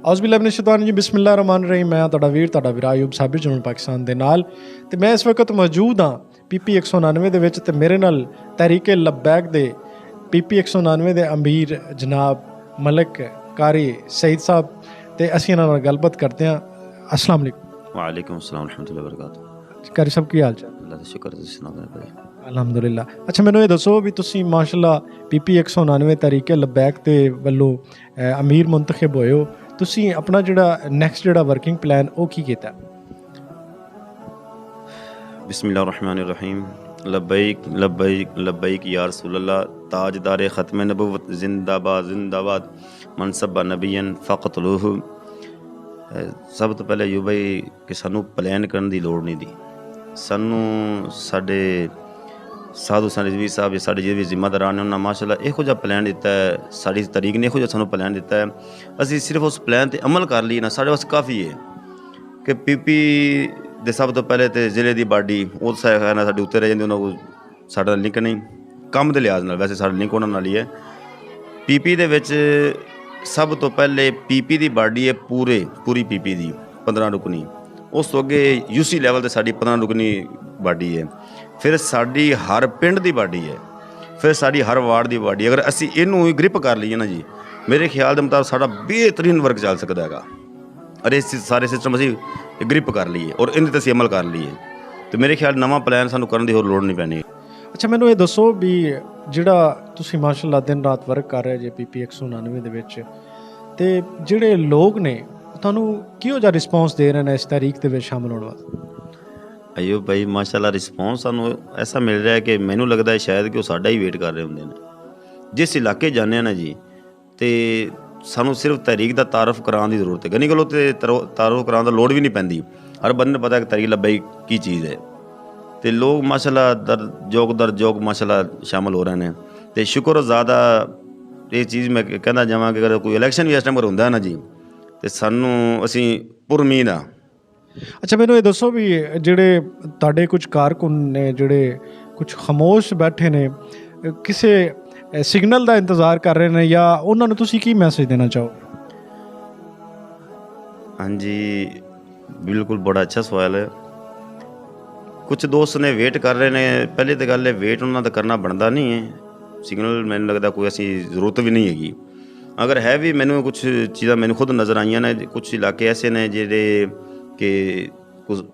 औज़बिल्लाहि जी बिस्मिल्लाहिर्रहमानिर्रहीम। मैं तुहाडा वीर तुहाडा वीरा आयूब साबिर जुनून पाकिस्तान दे नाल ते मैं इस वक्त मौजूद हाँ PP 199 दे विच ते मेरे नाल तहरीके लब्बैक दे PP 199 दे अमीर जनाब मलिक कारी सईद साहब ते असीं इन्हां नाल गलबात करते हैं। अस्सलाम वालेकुम। वालेकुम अस्सलाम रहमतुल्लाहि व बरकातुहू। कारी साहब की हाल चाल? अल्लाह दा शुक्र तुसीं सुणाओ भाई। अलहमदुलिल्लाह। अच्छा मैनूं ये दसो भी तुसीं माशाअल्लाह PP 199 तहरीके लब्बैक दे वल्लों अमीर मुंतखब होए हो। तुसीं अपना जिहड़ा नैक्सट जिहड़ा वर्किंग प्लान ओह की कीता? बिस्मिल्लाहिर्रहमानिर्रहीम। लब्बैक लब्बैक लब्बैक या रसूलल्लाह। ताजदार ख़त्म नबुव्वत जिंदाबाद जिंदाबाद। मनसब नबीयन फ़क़तलूहु। सब तो पहले यू भाई कि सानू प्लान करने की लोड़ नहीं दी। सानू साडे साधु संत रिजवी साहब साडे जिहड़े जिम्मेदारान ने उन्होंने माशाअल्लाह इहो जिहा प्लान दिता है। साडी तरीक ने इहो जिहा सानू प्लान दिता है। असीं सिर्फ उस प्लान ते अमल कर लईए ना साडे वास्ते काफ़ी है कि PP दे सब तो पहले तो जिले की बाडी वो ना साडे उत्ते रह जांदी, उन्हां कोल साडा लिंक नहीं काम के लिहाज नाल। वैसे साडा लिंक उन्हां नाल ही है। PP दे विच सब तो पहले PP की बाडी है पूरी PP की 15 रुकनी। उस तो अगे UC लैवल ते साडी 15 रुकनी बाडी है। फिर साडी हर पिंड की बाडी है। फिर साडी हर वार्ड की बाडी। अगर असीं इनू ही ग्रिप कर लीए ना जी, मेरे ख्याल के मुताबिक साडा बेहतरीन वर्क चल सकता है। अरे इस सारे सिस्टम असीं ग्रिप कर लीए और इन्हें असीं अमल कर लीए तो मेरे ख्याल नवा प्लान सानू करन दी होर लोड़ नहीं पैनी। अच्छा मैनूं ये दसो भी जिहड़ा तुसीं माशाअल्लाह दिन रात वर्क कर रहे जे PP 199 दे विच ते जिहड़े लोग ने तुहानूं किहो जिहा रिस्पॉन्स दे रहे हैं इस तहरीक दे विच शामिल होने वास्ते? अयो भाई माशाअल्लाह रिस्पॉन्स सानू ऐसा मिल रहा है कि मैनू लगता है शायद कि वो साडा ही वेट कर रहे होंदे ने। जिस इलाके जाने हैं ना जी तो सानू सिर्फ तहरीक का तारफ कराने की जरूरत है। गनी गलो तो तारफ कराने की लोड़ भी नहीं पैंदी। हर बंदे ने पता है कि तहरीक लब्बैक की चीज़ है तो लोग माशाअल्लाह दर जोग माशाअल्लाह शामिल हो रहे हैं तो शुक्र ज़्यादा। ये चीज़ मैं कहना चाहां कि अगर कोई इलैक्शन भी इस टाइम पर होंदा है ना जी तो सानू असीं पुरउम्मीद हाँ। अच्छा मैनूं ये दसो भी जिहड़े तुहाडे कुछ कारकुन ने जिहड़े कुछ खामोश बैठे ने किसी सिग्नल का इंतज़ार कर रहे हैं या उन्होंने तुसीं की मैसेज देना चाहो? हाँ जी बिल्कुल बड़ा अच्छा सवाल है। कुछ दोस्त ने वेट कर रहे हैं। पहले तो गल है वेट उन्होंने करना बनता नहीं है। सिग्नल मैनूं लगता कोई ऐसी जरूरत भी नहीं हैगी। अगर है भी मैनूं कुछ चीज़ां मैनूं खुद नज़र आईयां ने। कुछ इलाके ऐसे ने जिहड़े कि कुछ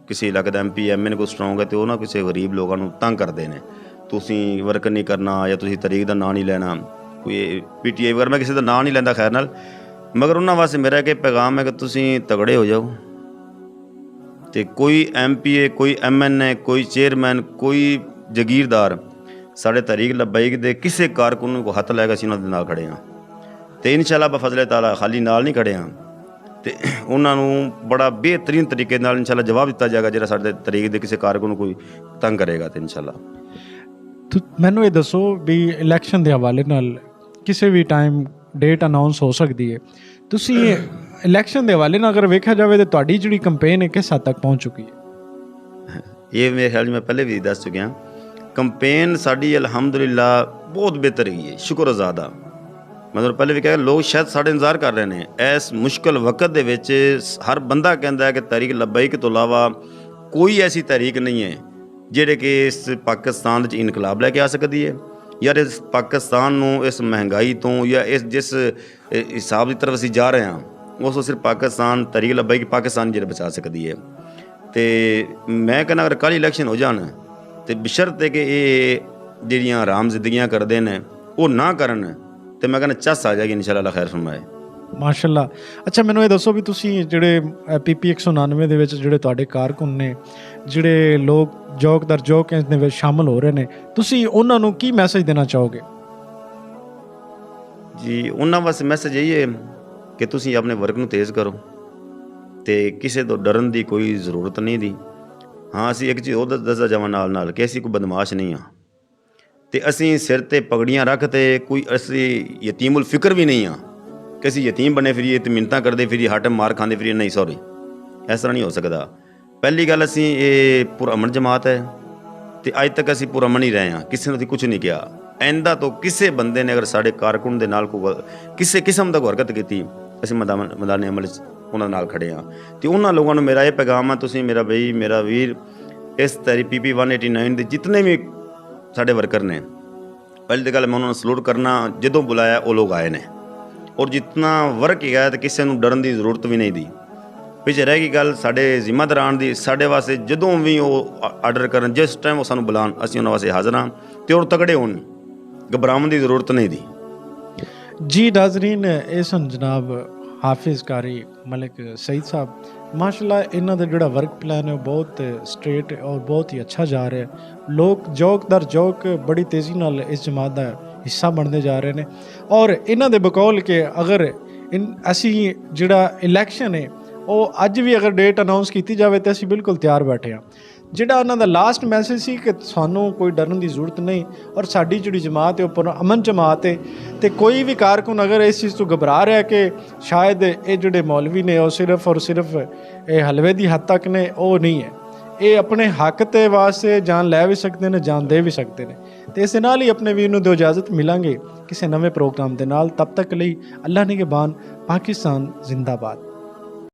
किसी इलाके का MP MA कोई स्ट्रोंग है तो वो ना किसी गरीब लोगों को तंग करते हैं। तुसीं वर्क नहीं करना या तुसीं तरीक का नाम नहीं लेना। कोई PTI वगैरह मैं किसी का नाम नहीं लैंदा खैर नाल, मगर उन्होंने वास्ते मेरा एक पैगाम है कि तुसीं तगड़े हो जाओ तो कोई MPA कोई MNA कोई चेयरमैन कोई जगीरदार साढ़े तहरीक लब्बैक दे किसी कारकुन को हत्थ लैके असीं उन्हां दे नाल खड़े हाँ तो इंशाअल्लाह बफज़ले ताला खाली नाल नहीं खड़े हाँ तो उन्होंने बड़ा बेहतरीन तरीके नाल इंशाअल्लाह जवाब दिता जाएगा जो साढ़े तहरीक दे किसी कारकुन कोई तंग करेगा तो इंशाअल्लाह। तो मैनूं ये दसो भी इलैक्शन के हवाले नाल किसी भी टाइम डेट अनाउंस हो सकती है। तुसीं इलैक्शन के हवाले नाल अगर वेख्या जाए तो तुहाडी जिहड़ी कंपेन है किस हद तक पहुँच चुकी है? ये मेरे ख्याल में पहले भी दस चुके हैं। कंपेन साडी अल्हम्दुलिल्लाह बहुत बेहतर रही है। शुक्र ज़्यादा। मतलब पहले भी कहा लोग शायद साढ़े इंतजार कर रहे हैं। इस मुश्किल वक्त दे विच हर बंदा कहता है कि तहरीक लब्बैक तो इलावा कोई ऐसी तहरीक नहीं है जिहड़े कि इस पाकिस्तान च इनकलाब लैके आ सकती है या इस पाकिस्तान नूं इस महंगाई तो या इस जिस हिसाब की तरफ असीं जा रहे हैं उस सिर्फ पाकिस्तान तहरीक लब्बैक पाकिस्तान जिहड़ा बचा सकती है। तो मैं कहना अगर कल इलैक्शन हो जान तो बशर्ते कि ये जिहड़ियां हराम जिंदगियां करते हैं वो ना करन तो मैं कहना चस आ जाएगी इंशाअल्लाह खैर फरमाए। माशाअल्लाह। अच्छा मैनूं ये दसो भी तुसीं जिहड़े PP 199 दे विच जिहड़े तुहाडे कारकुन ने जिहड़े लोग जोक दर जोक इस दे विच शामिल हो रहे हैं तुसीं उन्हां नूं की मैसेज देना चाहोगे? जी उन्हां वास्ते मैसेज यही है कि तुसीं अपने वर्क नूं तेज़ करो तो किसी तो डरन की कोई ज़रूरत नहीं दी। हाँ असीं एक चीज़ होर दसदा जावां नाल नाल कि असीं कोई बदमाश नहीं हाँ तो असीं सिर ते पगड़ियाँ रख ते कोई असीं यतीमुल फिक्र भी नहीं हाँ कि असीं यतीम बने फिरिए तो मिन्नतां करदे फिरिए हर टाइम मार खांदे फिरिए। नहीं सॉरी इस तरह नहीं हो सकता। पहली गल असीं ये पुरअमन जमात है तो अज तक असीं पुरअमन ही रहे हाँ। किसी ने कुछ नहीं किया। आइंदा तो किसी बंदे ने अगर साढ़े कारकुन दे नाल कोई किसी किस्म का हरकत की ਅਸੀਂ ਮੈਦਾਨ ਅਮਲ 'ਚ ਉਹਨਾਂ ਨਾਲ ਖੜੇ ਹਾਂ। ਤੇ ਉਹਨਾਂ ਲੋਕਾਂ ਨੂੰ ਮੇਰਾ ਇਹ ਪੈਗਾਮ ਆ, ਤੁਸੀਂ ਮੇਰਾ ਬਈ ਮੇਰਾ ਵੀਰ ਇਸ ਤੇਰੀ PP 189 ਦੇ ਜਿਤਨੇ ਵੀ ਸਾਡੇ ਵਰਕਰ ਨੇ, ਪਹਿਲੀ ਤਾਂ ਗੱਲ ਮੈਂ ਉਹਨਾਂ ਨੂੰ ਸਲੂਟ ਕਰਨਾ, ਜਦੋਂ ਬੁਲਾਇਆ ਉਹ ਲੋਕ ਆਏ ਨੇ ਔਰ ਜਿਤਨਾ ਵਰਕ ਹੈਗਾ ਤੇ ਕਿਸੇ ਨੂੰ ਡਰਨ ਦੀ ਜ਼ਰੂਰਤ ਵੀ ਨਹੀਂ ਦੀ। ਪਿੱਛੇ ਰਹਿ ਗਈ ਗੱਲ ਸਾਡੇ ਜ਼ਿੰਮੇਦਾਰਾਂ ਦੀ, ਸਾਡੇ ਵਾਸਤੇ ਜਦੋਂ ਵੀ ਉਹ ਆਰਡਰ ਕਰਨ, ਜਿਸ ਟਾਈਮ ਉਹ ਸਾਨੂੰ ਬੁਲਾਉਣ, ਅਸੀਂ ਉਹਨਾਂ ਵਾਸਤੇ ਹਾਜ਼ਰ ਹਾਂ ਤੇ ਉਹ ਤਕੜੇ ਹੋਣ, ਘਬਰਾਉਣ ਦੀ ਜ਼ਰੂਰਤ ਨਹੀਂ ਦੀ। जी नाज़रीन, ਇਹ ਸਨ ਜਨਾਬ ਹਾਫਿਜ਼ ਕਾਰੀ ਮਲਿਕ ਸਈਦ ਸਾਹਿਬ। ਮਾਸ਼ਾਅੱਲਾ ਇਹਨਾਂ ਦਾ ਜਿਹੜਾ ਵਰਕ ਪਲਾਨ ਹੈ ਉਹ ਬਹੁਤ ਸਟ੍ਰੇਟ ਔਰ ਬਹੁਤ ਹੀ ਅੱਛਾ ਜਾ ਰਿਹਾ ਹੈ। ਲੋਕ ਜੋਕ ਦਰ ਜੋਕ ਬੜੀ ਤੇਜ਼ੀ ਨਾਲ ਇਸ ਜਮਾਤ ਦਾ ਹਿੱਸਾ ਬਣਦੇ ਜਾ ਰਹੇ ਨੇ ਔਰ ਇਹਨਾਂ ਦੇ ਬਕੌਲ ਕਿ ਅਗਰ ਅਸੀਂ ਜਿਹੜਾ ਇਲੈਕਸ਼ਨ ਹੈ ਉਹ ਅੱਜ ਵੀ ਅਗਰ ਡੇਟ ਅਨਾਉਂਸ ਕੀਤੀ ਜਾਵੇ ਤਾਂ ਅਸੀਂ ਬਿਲਕੁਲ ਤਿਆਰ ਬੈਠੇ ਹਾਂ। ਜਿਹੜਾ ਉਹਨਾਂ ਦਾ ਲਾਸਟ ਮੈਸੇਜ ਸੀ ਕਿ ਸਾਨੂੰ ਕੋਈ ਡਰਨ ਦੀ ਜ਼ਰੂਰਤ ਨਹੀਂ ਔਰ ਸਾਡੀ ਜਿਹੜੀ ਜਮਾਤ ਹੈ ਉਹ ਪੁਰਅਮਨ ਜਮਾਤ ਹੈ ਤੇ ਕੋਈ ਵੀ ਕਾਰਕੁਨ ਅਗਰ ਇਸ ਚੀਜ਼ ਤੋਂ ਘਬਰਾ ਰਿਹਾ ਕਿ ਸ਼ਾਇਦ ਇਹ ਜਿਹੜੇ ਮੌਲਵੀ ਨੇ ਉਹ ਸਿਰਫ ਔਰ ਸਿਰਫ ਇਹ ਹਲਵੇ ਦੀ ਹੱਦ ਤੱਕ ਨੇ, ਉਹ ਨਹੀਂ ਹੈ। ਇਹ ਆਪਣੇ ਹੱਕ ਤੇ ਵਾਸਤੇ ਜਾਨ ਲੈ ਵੀ ਸਕਦੇ ਨੇ, ਜਾਨ ਦੇ ਵੀ ਸਕਦੇ ਨੇ। ਤੇ ਇਸ ਦੇ ਨਾਲ ਹੀ ਆਪਣੇ ਵੀਰ ਨੂੰ ਦਿਓ ਇਜਾਜ਼ਤ, ਮਿਲਾਂਗੇ ਕਿਸੇ ਨਵੇਂ ਪ੍ਰੋਗਰਾਮ ਦੇ ਨਾਲ। ਤਬ ਤੱਕ ਲਈ ਅੱਲਾਹ ਨਿਗਹਿਬਾਨ, ਪਾਕਿਸਤਾਨ ਜ਼ਿੰਦਾਬਾਦ।